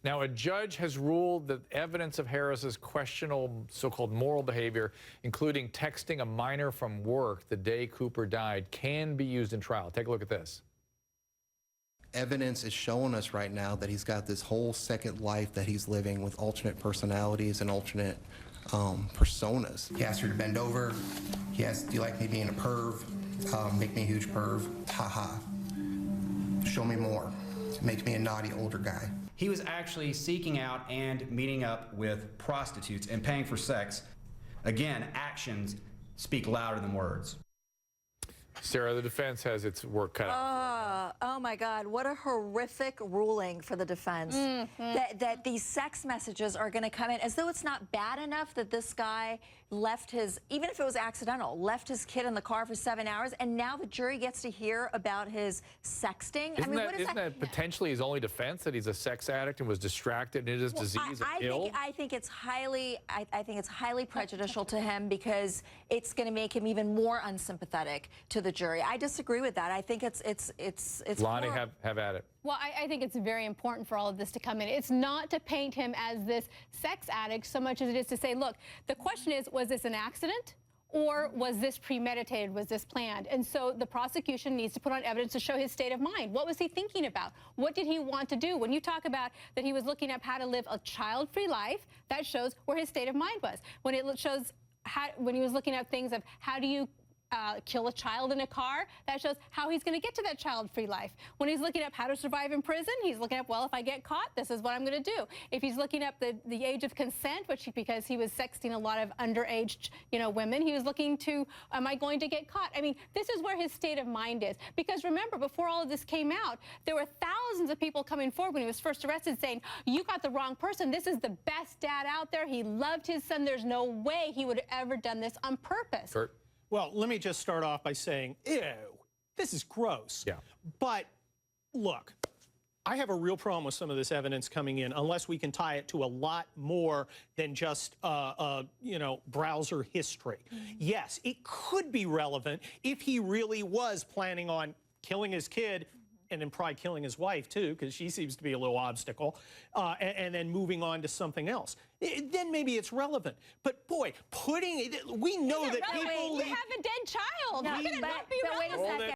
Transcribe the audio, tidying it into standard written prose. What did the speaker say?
Now, a judge has ruled that evidence of Harris's questionable so-called moral behavior, including texting a minor from work the day Cooper died, can be used in trial. Take a look at this. Evidence is showing us right now that he's got this whole second life that he's living with alternate personalities and alternate personas. He asked her to bend over. He asked, do you like me being a perv? Make me a huge perv. Haha. Show me more. Make me a naughty older guy. He was actually seeking out and meeting up with prostitutes and paying for sex. Again, actions speak louder than words. Sarah, the defense has its work cut out. Oh my God, what a horrific ruling for the defense. That these sex messages are going to come in as though it's not bad enough that this guy left his, even if it was accidental, left his kid in the car for 7 hours, and now the jury gets to hear about his sexting. Isn't that potentially his only defense, that he's a sex addict and was distracted in his disease and ill? I think it's highly prejudicial to him, because it's going to make him even more unsympathetic to the jury. I disagree with that. I think it's Loni, have at it. Well, I think it's very important for all of this to come in. It's not to paint him as this sex addict so much as it is to say, look, the question is, was this an accident? Or was this premeditated? Was this planned? And so the prosecution needs to put on evidence to show his state of mind. What was he thinking about? What did he want to do? When you talk about that he was looking up how to live a child-free life, that shows where his state of mind was. When it shows when he was looking at things of how do you kill a child in a car, that shows how he's going to get to that child-free life. When he's looking up how to survive in prison, he's looking up, well, if I get caught, this is what I'm going to do. If he's looking up the age of consent, because he was sexting a lot of underage, women, he was looking to, am I going to get caught? I mean, this is where his state of mind is. Because remember, before all of this came out, there were thousands of people coming forward when he was first arrested saying, you got the wrong person. This is the best dad out there. He loved his son. There's no way he would have ever done this on purpose. Kurt? Well, let me just start off by saying, ew, this is gross. Yeah. But look, I have a real problem with some of this evidence coming in unless we can tie it to a lot more than just, browser history. Yes, it could be relevant if he really was planning on killing his kid, and then probably killing his wife, too, because she seems to be a little obstacle, and then moving on to something else. Then maybe it's relevant. But, boy, we know that people... You have a dead child. No, How can it not be relevant? Wait a second.